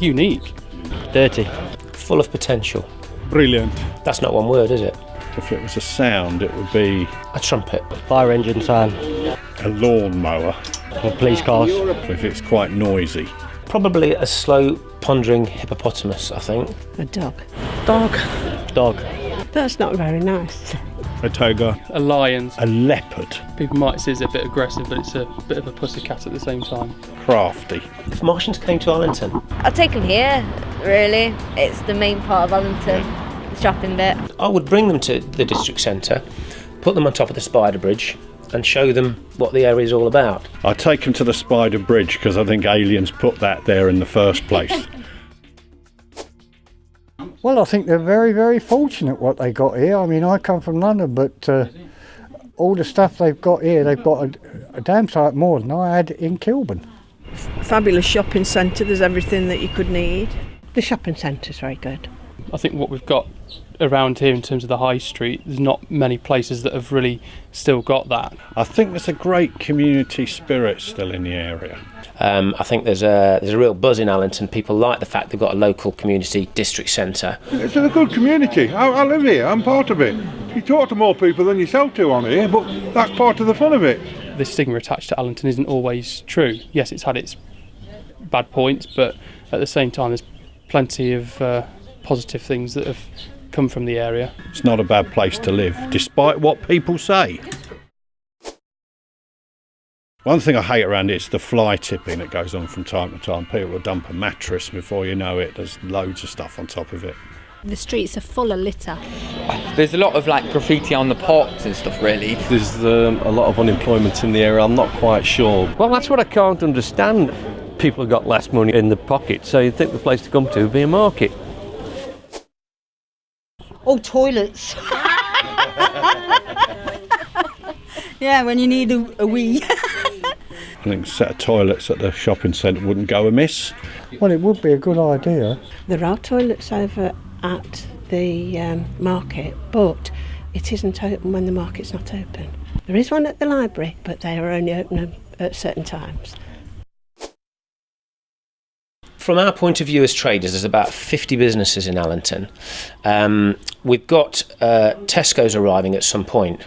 unique. Dirty. Full of potential. Brilliant. That's not one word, is it? If it was a sound, it would be A trumpet. Fire engine sign. a lawnmower, Or police cars. if it's quite noisy. Probably a slow, pondering hippopotamus, I think. A dog. Dog. Dog. That's not very nice. A tiger. A lion. A leopard. People might say it's a bit aggressive, but it's a bit of a pussycat at the same time. Crafty. If Martians came to Allenton, I'll take them here, really. It's the main part of Allenton, the shopping bit. I would bring them to the district centre, put them on top of the spider bridge and show them what the area is all about. I'd take them to the Spider Bridge because I think aliens put that there in the first place. Well, I think they're very, very fortunate what they got here. I mean, I come from London, but all the stuff they've got here, they've got a damn sight more than I had in Kilburn. Fabulous shopping centre, there's everything that you could need. The shopping centre's very good. I think what we've got around here in terms of the high street, there's not many places that have really still got that. I think there's a great community spirit still in the area. I think there's a real buzz in Allenton. People like the fact they've got a local community district centre. It's a good community. I live here, I'm part of it. You talk to more people than you sell to on here, but that's part of the fun of it. The stigma attached to Allenton isn't always true. Yes, it's had its bad points, but at the same time there's plenty of positive things that have come from the area. It's not a bad place to live, despite what people say. One thing I hate around it is the fly tipping that goes on from time to time. People will dump a mattress before you know it. There's loads of stuff on top of it. The streets are full of litter. There's a lot of graffiti on the parks and stuff, really. There's a lot of unemployment in the area. I'm not quite sure. Well, that's what I can't understand. People have got less money in the pocket, so you'd think the place to come to would be a market. Oh, toilets. Yeah, when you need a wee. I think a set of toilets at the shopping centre wouldn't go amiss. Well, it would be a good idea. There are toilets over at the market, but it isn't open when the market's not open. There is one at the library, but they are only open at certain times. From our point of view as traders, there's about 50 businesses in Allenton. We've got Tesco's arriving at some point.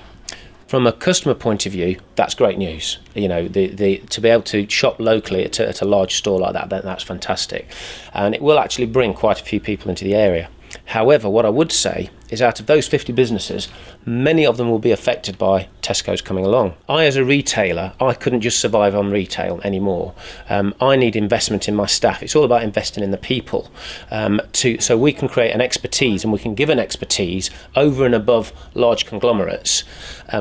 From a customer point of view, that's great news. You know, to be able to shop locally at a large store like that, that's fantastic. And it will actually bring quite a few people into the area. However, what I would say is out of those 50 businesses, many of them will be affected by Tesco's coming along. I, as a retailer, I couldn't just survive on retail anymore. I need investment in my staff. It's all about investing in the people so we can create an expertise, and we can give an expertise over and above large conglomerates.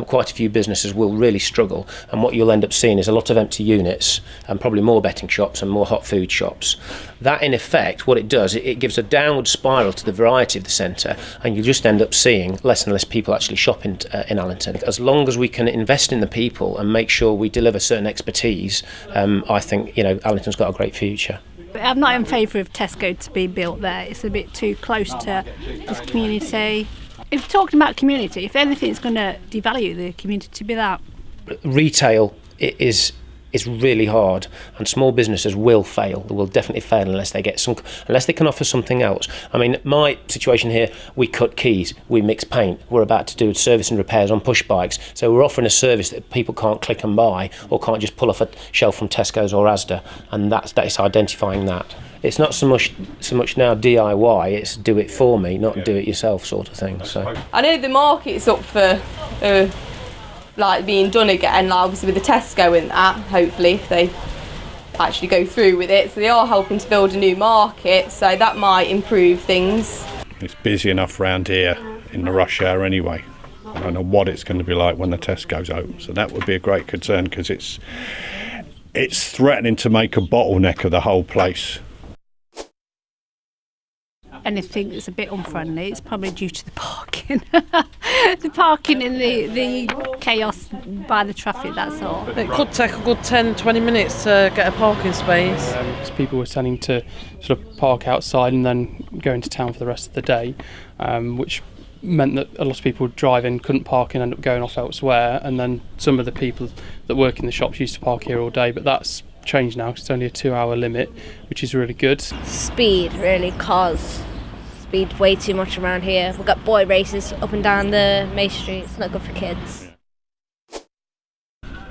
Quite a few businesses will really struggle, and what you'll end up seeing is a lot of empty units and probably more betting shops and more hot food shops. That, in effect, what it does, it gives a downward spiral to the variety of the centre, and you just end up seeing less and less people actually shop in Allenton. As long as we can invest in the people and make sure we deliver certain expertise, I think Allenton's got a great future. I'm not in favour of Tesco to be built there. It's a bit too close to this community. If talking about community, if anything's going to devalue the community, to be that. Retail is really hard, and small businesses will fail. They will definitely fail unless they can offer something else. I mean, my situation here, we cut keys, we mix paint, we're about to do service and repairs on push bikes, so we're offering a service that people can't click and buy or can't just pull off a shelf from Tesco's or Asda, and that's identifying that. It's not so much now DIY, it's do it for me, not do it yourself sort of thing. So I know the market's up for being done again, obviously with the Tesco and that, hopefully, if they actually go through with it. So they are helping to build a new market, so that might improve things. It's busy enough round here in the rush hour anyway. I don't know what it's going to be like when the Tesco's open, so that would be a great concern because it's threatening to make a bottleneck of the whole place. Anything that's a bit unfriendly, it's probably due to the parking. The parking and the chaos by the traffic, that's all. It could take a good 10-20 minutes to get a parking space. People were tending to sort of park outside and then go into town for the rest of the day, which meant that a lot of people would drive in, couldn't park and end up going off elsewhere, and then some of the people that work in the shops used to park here all day, but that's changed now. 'Cause it's only a 2-hour limit, which is really good. Speed, really, cause speed way too much around here. We've got boy races up and down the main street. It's not good for kids.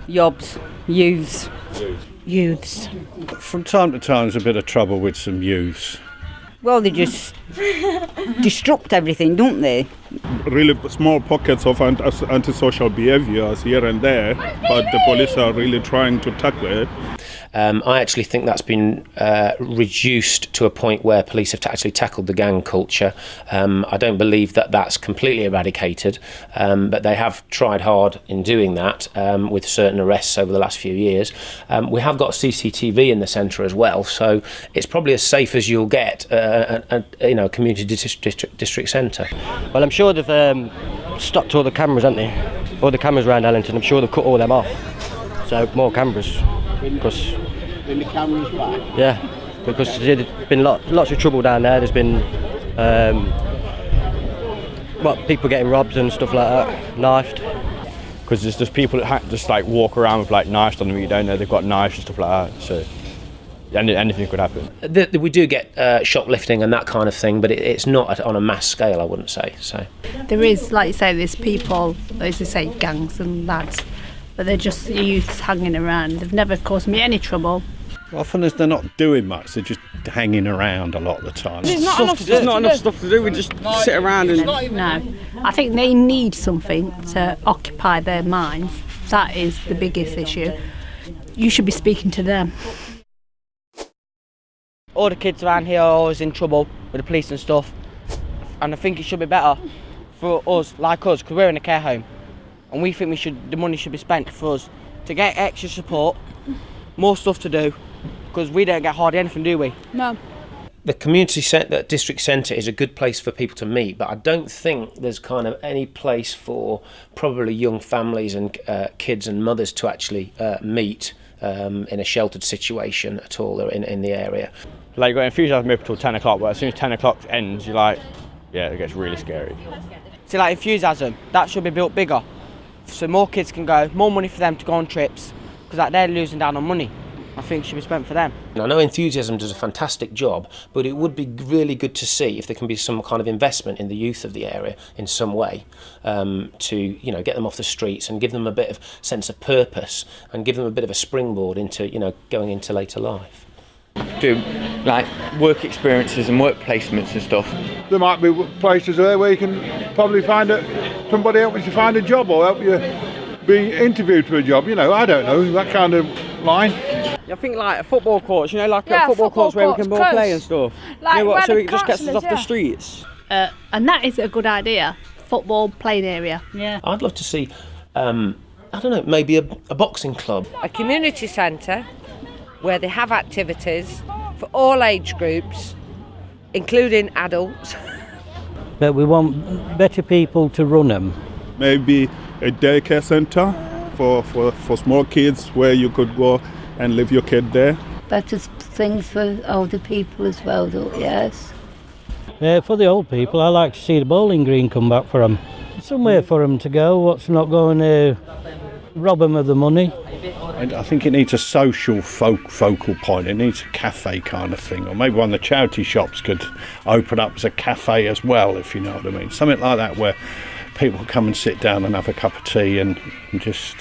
Yobs, youths. Youths. From time to time, there's a bit of trouble with some youths. Well, they just disrupt everything, don't they? Really small pockets of antisocial behaviours here and there, but the police are really trying to tackle it. I actually think that's been reduced to a point where police have actually tackled the gang culture. I don't believe that that's completely eradicated, but they have tried hard in doing that with certain arrests over the last few years. We have got CCTV in the centre as well, so it's probably as safe as you'll get at a community district centre. Well, I'm sure they've stopped all the cameras, haven't they? All the cameras around Allenton. I'm sure they've cut all them off. So more cameras. Because when the cameras back? Yeah, because there's been lots of trouble down there. There's been people getting robbed and stuff like that, knifed. Because there's just people that just like walk around with like knives on them. You don't know they've got knives and stuff like that. So anything could happen. We do get shoplifting and that kind of thing, but it's not on a mass scale, I wouldn't say. So there is, like you say, there's people, as you say, gangs and lads, but they're just youths hanging around. They've never caused me any trouble. Often as they're not doing much, they're just hanging around a lot of the time. There's not enough stuff to do. We just sit around and... No, I think they need something to occupy their minds. That is the biggest issue. You should be speaking to them. All the kids around here are always in trouble with the police and stuff, and I think it should be better for us, because we're in a care home, and we think the money should be spent for us to get extra support, more stuff to do, because we don't get hardly anything, do we? No. The district centre is a good place for people to meet, but I don't think there's kind of any place for probably young families and kids and mothers to actually meet in a sheltered situation at all in the area. Like you've got enthusiasm up till 10 o'clock, but as soon as 10 o'clock ends, you're like, yeah, it gets really scary. See, like enthusiasm, that should be built bigger, so more kids can go, more money for them to go on trips, because like, they're losing down on money. I think should be spent for them. I know Enthusiasm does a fantastic job, but it would be really good to see if there can be some kind of investment in the youth of the area in some way to get them off the streets and give them a bit of sense of purpose and give them a bit of a springboard into going into later life. Do like work experiences and work placements and stuff. There might be places there where you can probably find somebody help you to find a job or help you be interviewed for a job. I don't know, that kind of line. I think like a football courts, football courts where we can all play and stuff. So it just gets us off the streets. And that is a good idea. Football playing area. Yeah. I'd love to see, maybe a boxing club. A community centre where they have activities for all age groups, including adults. But we want better people to run them. Maybe a daycare centre for small kids where you could go and leave your kid there. Better things for older people as well, yes. For the old people, I like to see the bowling green come back for them. Somewhere for them to go, what's not going to rob them of the money. And I think it needs a social focal point. It needs a cafe kind of thing, or maybe one of the charity shops could open up as a cafe as well, if you know what I mean. Something like that where people come and sit down and have a cup of tea and just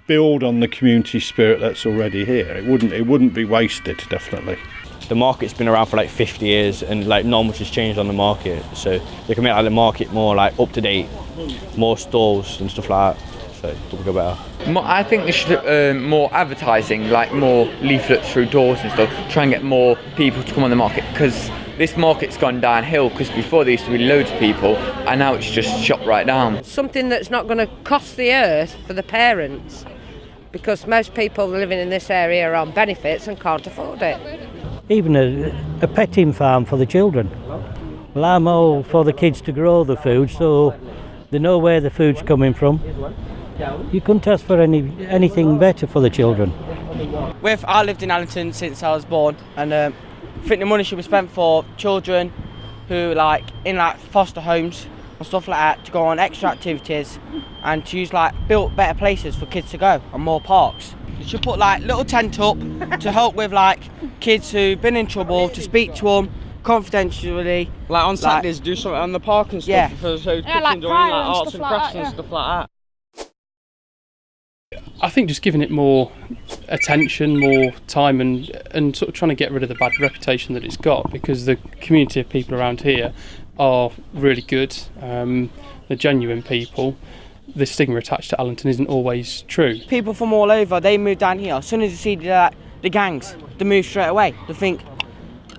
build on the community spirit that's already here. It wouldn't be wasted, definitely. The market's been around for like 50 years and like not much has changed on the market, so they can make the market more like up to date, more stalls and stuff like that, so it will go better. I think they should more advertising, like more leaflets through doors and stuff, try and get more people to come on the market, because this market's gone downhill, because before there used to be loads of people and now it's just shot right down. Something that's not going to cost the earth for the parents, because most people living in this area are on benefits and can't afford it. Even a petting farm for the children. Well, I'm all for the kids to grow the food so they know where the food's coming from. You couldn't ask for anything better for the children. I lived in Allenton since I was born, and I think the money should be spent for children who in foster homes and stuff like that, to go on extra activities and to use built better places for kids to go and more parks. They should put like little tent up to help with like kids who've been in trouble, to speak to them confidentially. Like on Saturdays, do something on the park and stuff. Yeah. For so kids like enjoying choir like and arts stuff and like crafts that, and yeah. stuff like that. I think just giving it more attention, more time, and sort of trying to get rid of the bad reputation that it's got, because the community of people around here are really good. They're genuine people. The stigma attached to Allenton isn't always true. People from all over, they move down here. As soon as they see the gangs, they move straight away. They think,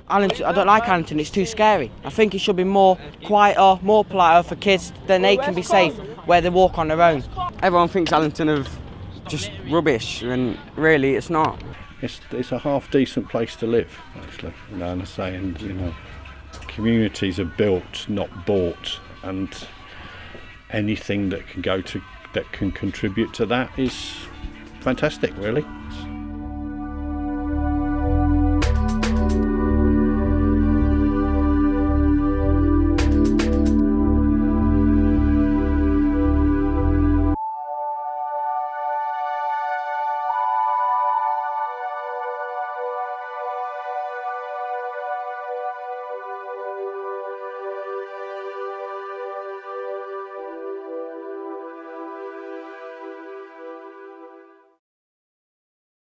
Allenton, I don't like Allenton, it's too scary. I think it should be more quieter, more politer for kids, then they can be safe where they walk on their own. Everyone thinks Allenton of just rubbish, and really it's not. It's a half decent place to live, actually. And I'm saying, communities are built, not bought, and anything that can contribute to that is fantastic, really.